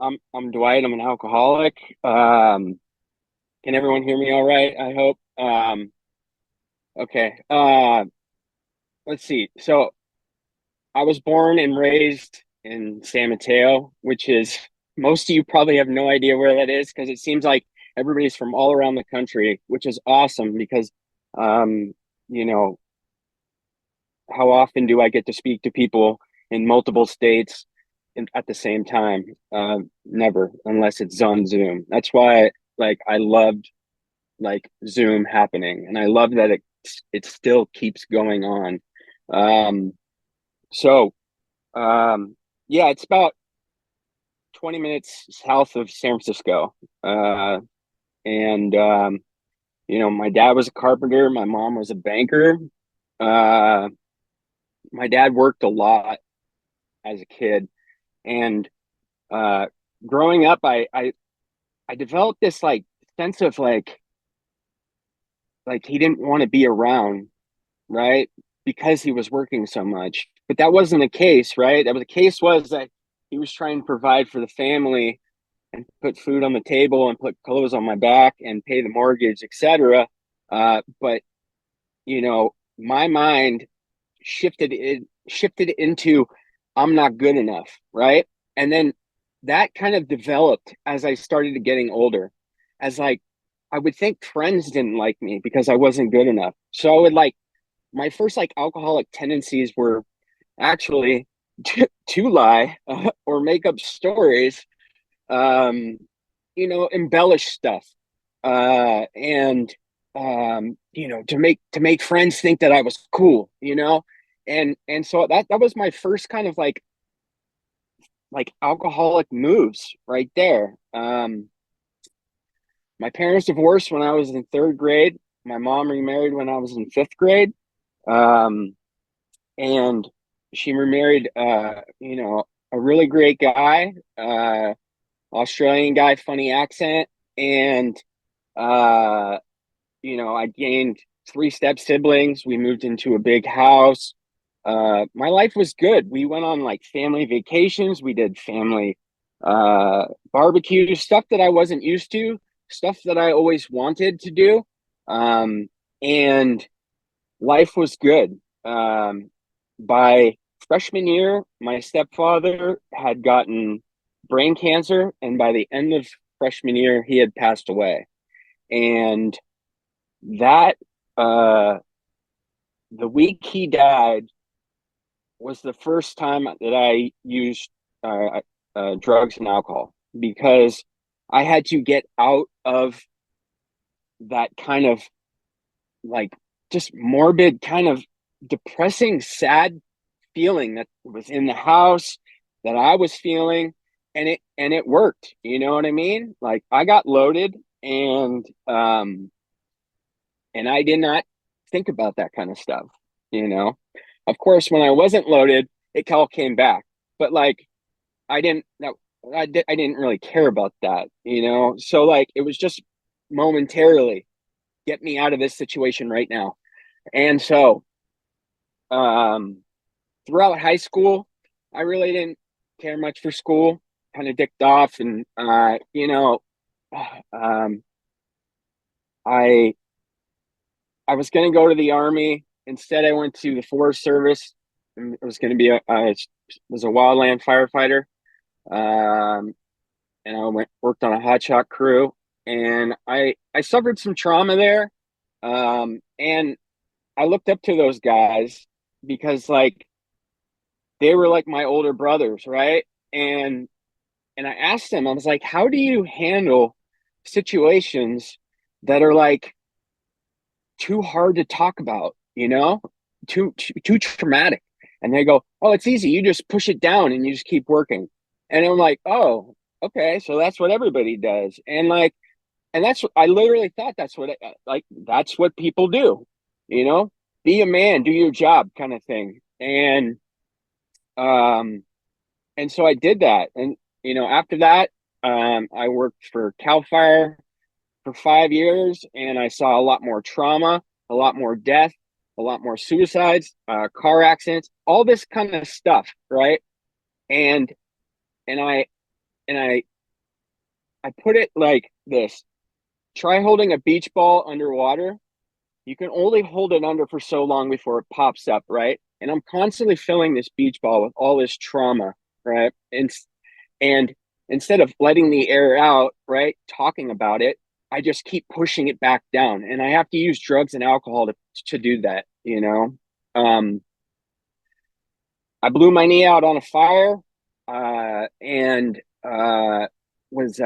I'm Dwight. I'm an alcoholic. Can everyone hear me all right? I hope. Okay. Let's see. So I was born and raised in San Mateo, which is most of you probably have no idea where that is because it seems like everybody's from all around the country, which is awesome because um, you know, how often do I get to speak to people in multiple states at the same time? Never, unless it's on Zoom. That's why, like, I loved like Zoom happening, and I love that it still keeps going on. Um, so, yeah, it's about 20 minutes south of San Francisco, and my dad was a carpenter, my mom was a banker. Uh, my dad worked a lot as a kid, and uh growing up I developed this like sense of like he didn't want to be around, right? Because he was working so much. But that wasn't the case, right? That was the case was that he was trying to provide for the family and put food on the table and put clothes on my back and pay the mortgage, etc. But my mind shifted into I'm not good enough, right? And then that kind of developed as I started getting older. As like I would think friends didn't like me because I wasn't good enough. So I would like my first like alcoholic tendencies were actually to lie or make up stories, um, embellish stuff, and to make friends think that I was cool, and so that was my first kind of like alcoholic moves right there. My parents divorced when I was in third grade. My mom remarried when I was in fifth grade, um, and she remarried, a really great guy, Australian guy, funny accent, and uh, I gained three step siblings. We moved into a big house. My life was good. We went on like family vacations. We did family barbecue stuff that I wasn't used to, stuff that I always wanted to do. Um, and life was good. By freshman year, my stepfather had gotten brain cancer, and by the end of freshman year, he had passed away. And that the week he died was the first time that I used drugs and alcohol because I had to get out of that kind of like just morbid, kind of depressing, sad feeling that was in the house that I was feeling, and it worked. You know what I mean? Like I got loaded, and I did not think about that kind of stuff. You know, of course, when I wasn't loaded, it all came back. But like, I didn't. No, I didn't really care about that. So like, it was just momentarily get me out of this situation right now. And so, um, throughout high school, I really didn't care much for school. Kind of dicked off, and um, I I was going to go to the army. Instead, I went to the Forest Service. And it was going to be was a wildland firefighter. Um, and I worked on a hotshot crew, and I suffered some trauma there. And I looked up to those guys because like they were like my older brothers, right? And I asked them, I was like, how do you handle situations that are like too hard to talk about, too traumatic? And they go, oh, it's easy. You just push it down and you just keep working. And I'm like, oh, okay, so that's what everybody does. And like, and that's I literally thought that's what like that's what people do, you know, be a man, do your job, kind of thing. Um, and so I did that, and after that, I worked for Cal Fire for 5 years, and I saw a lot more trauma, a lot more death, a lot more suicides, car accidents, all this kind of stuff, right? And and I and I I put it like this. Try holding a beach ball underwater. You can only hold it under for so long before it pops up, right? And I'm constantly filling this beach ball with all this trauma, right? And instead of letting the air out, right, talking about it, I just keep pushing it back down. And I have to use drugs and alcohol to do that, you know? Um, I blew my knee out on a fire and was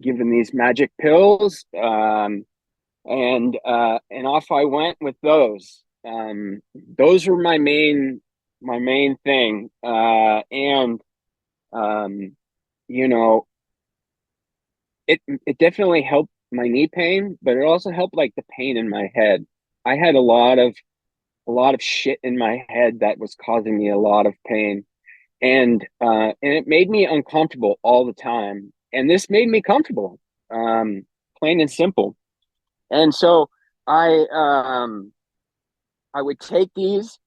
given these magic pills. And off I went with those. Those were my main thing. And um, you know, it definitely helped my knee pain, but it also helped like the pain in my head. I had a lot of shit in my head that was causing me a lot of pain, and it made me uncomfortable all the time. And this made me comfortable, um, plain and simple. And so I I would take these,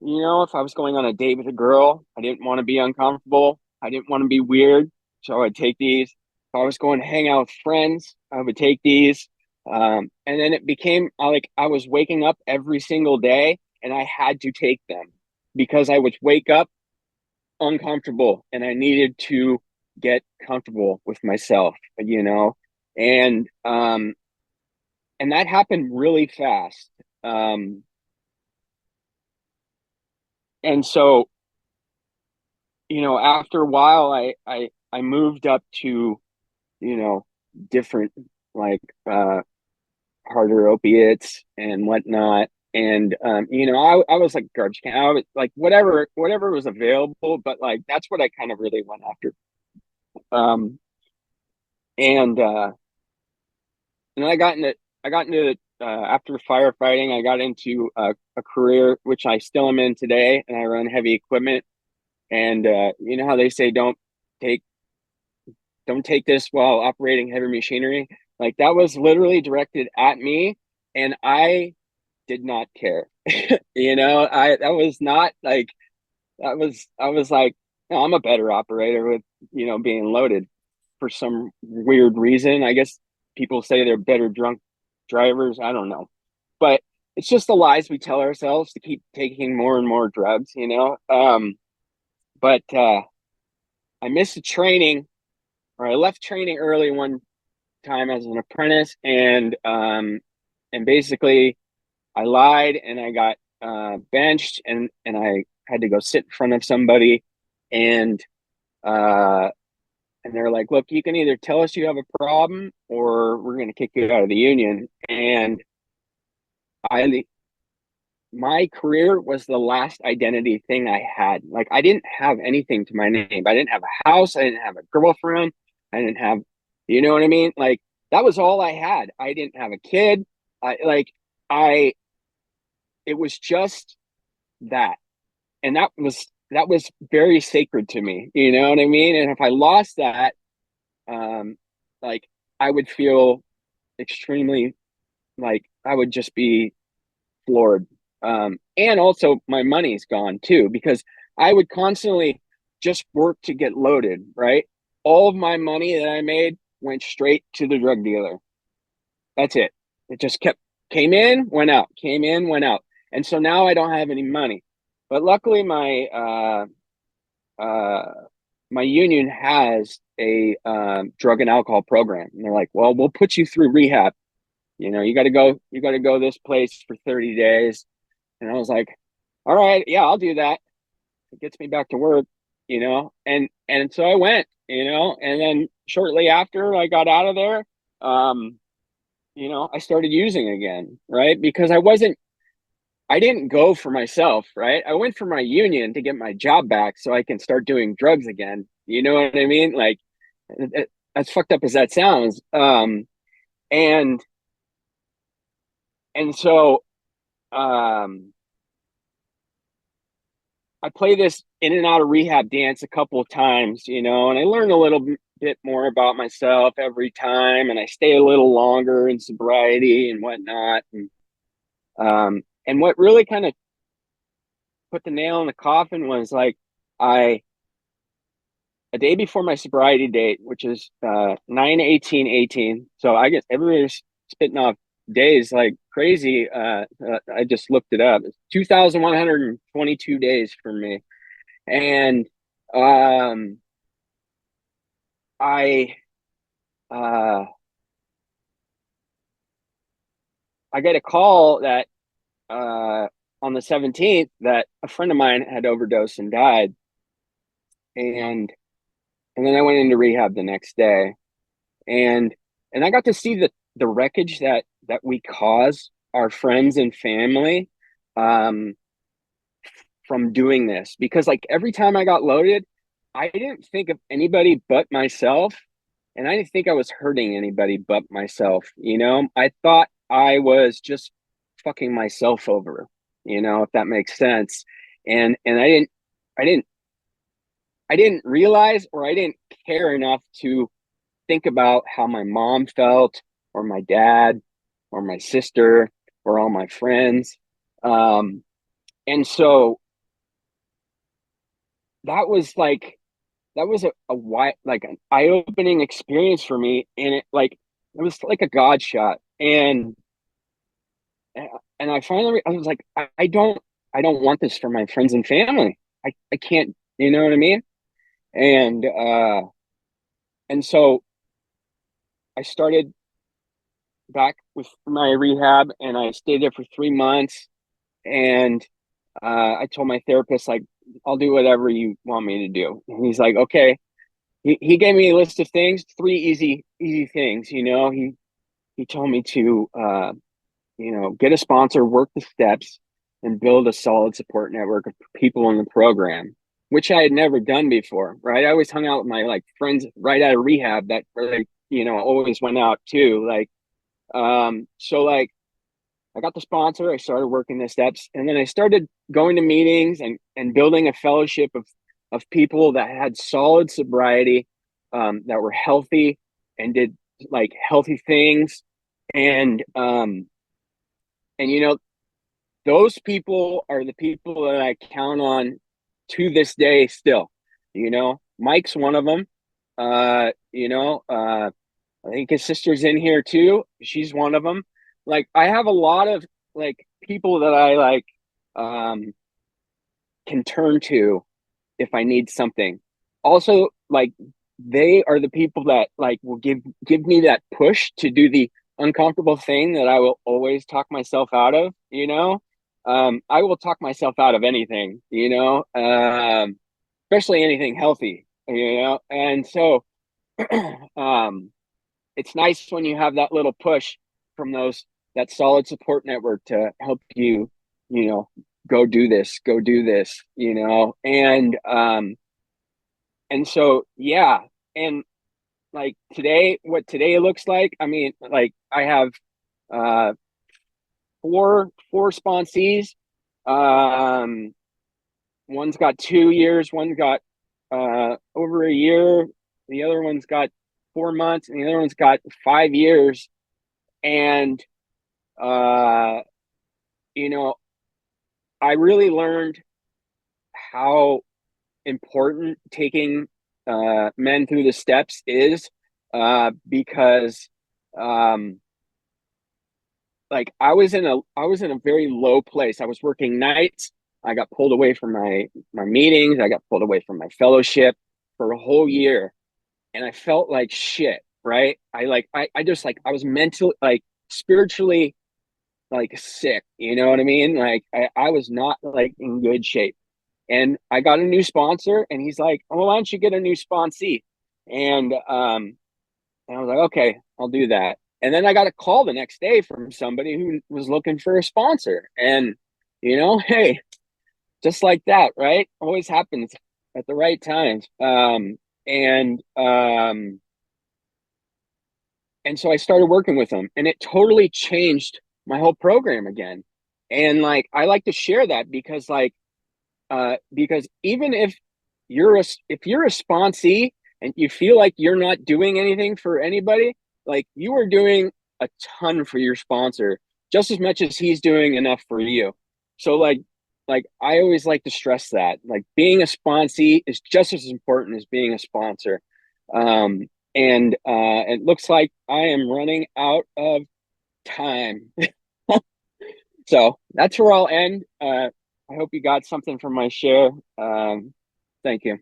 you know, if I was going on a date with a girl, I didn't want to be uncomfortable. I didn't want to be weird. So I'd take these. If I was going to hang out with friends, I would take these. And then it became like I was waking up every single day and I had to take them because I would wake up uncomfortable and I needed to get comfortable with myself, you know, and um, and that happened really fast. Um, and so you know, after a while, I moved up to, you know, different like harder opiates and whatnot. And you know, I was like garbage can. I was like whatever was available, but like that's what I kind of really went after. Um, and and I got into after firefighting, I got into a career which I still am in today, and I run heavy equipment. And you know how they say take don't take this while operating heavy machinery. Like that was literally directed at me, and I did not care. You know, I that was not like that was I was like, no, I'm a better operator with, you know, being loaded for some weird reason. I guess people say they're better drunk drivers. I don't know, but it's just the lies we tell ourselves to keep taking more and more drugs. You know, but I missed the training, or I left training early one time as an apprentice, and basically I lied and I got benched, and I had to go sit in front of somebody, and uh and they're like, look, you can either tell us you have a problem or we're going to kick you out of the union. And I my career was the last identity thing I had. Like I didn't have anything to my name. I didn't have a house, I didn't have a girlfriend, I didn't have, you know what I mean? Like that was all I had. I didn't have a kid. I like I it was just that. And that was very sacred to me. You know what I mean? And if I lost that, um like I would feel extremely like I would just be floored. And also my money's gone too, because I would constantly just work to get loaded, right? All of my money that I made went straight to the drug dealer. That's it. It just kept came in, went out, came in, went out. And so now I don't have any money. But luckily uh my union has a drug and alcohol program. And they're like, well, we'll put you through rehab. You know, you got to go this place for 30 days. And I was like, all right, yeah, I'll do that. It gets me back to work, you know? And so I went, you know, and then shortly after I got out of there, um, you know, I started using again, right? Because I didn't go for myself, right? I went for my union to get my job back so I can start doing drugs again. You know what I mean? Like, as fucked up as that sounds. And, and so, um, I play this in and out of rehab dance a couple of times, you know, and I learn a little bit more about myself every time, and I stay a little longer in sobriety and whatnot. And what really kind of put the nail in the coffin was like I a day before my sobriety date, which is 9/18/18. So I guess everybody's spitting off days like crazy. I just looked it up. It's 2,122 days for me. And um, I uh, I get a call that on the 17th that a friend of mine had overdosed and died, and then I went into rehab the next day, and I got to see the wreckage that we cause our friends and family um, from doing this. Because like every time I got loaded, I didn't think of anybody but myself, and I didn't think I was hurting anybody but myself. I thought I was just fucking myself over. If that makes sense. And I didn't I didn't realize, or I didn't care enough to think about how my mom felt, or my dad, or my sister, or all my friends. Um, and so that was like that was a wide, like an eye-opening experience for me, and it was like a god shot. And I was like, I don't want this for my friends and family. I can't, you know what I mean? And so I started back with my rehab, and I stayed there for 3 months. And I told my therapist, like, I'll do whatever you want me to do. And he's like, okay. He gave me a list of things, three easy things. He told me to get a sponsor, work the steps, and build a solid support network of people in the program, which I had never done before. Right, I always hung out with my like friends right out of rehab that really always went out too. So like I got the sponsor, I started working the steps, and then I started going to meetings and building a fellowship of people that had solid sobriety, that were healthy and did like healthy things. And those people are the people that I count on to this day still. Mike's one of them. I think his sister's in here too. She's one of them. Like I have a lot of like people that I like um can turn to if I need something. Also, like they are the people that like will give me that push to do the uncomfortable thing that I will always talk myself out of. I will talk myself out of anything, especially anything healthy. And so um it's nice when you have that little push from that solid support network to help you, you know, go do this, and so yeah. And like today, what today looks like, I mean, like I have uh four sponsees. Um One's got 2 years, one's got over a year, the other one's got 4 months, and the other one's got 5 years. And uh you know I really learned how important taking men through the steps is, because um like I was in a very low place. I was working nights. I got pulled away from my meetings. I got pulled away from my fellowship for a whole year, and I felt like shit. Right? I just like I was mentally, like spiritually, like sick. You know what I mean? Like I was not like in good shape. And I got a new sponsor, and he's like, "Oh, why don't you get a new sponsee?" And I was like, "Okay, I'll do that." And then I got a call the next day from somebody who was looking for a sponsor, and hey, just like that, right? Always happens at the right times. And and so I started working with him, and it totally changed my whole program again. And like I like to share that because even if you're a sponsee and you feel like you're not doing anything for anybody, like you are doing a ton for your sponsor just as much as he's doing enough for you. So like like I always like to stress that like being a sponsee is just as important as being a sponsor. And it looks like I am running out of time. So that's where I'll end. I hope you got something from my share. Thank you.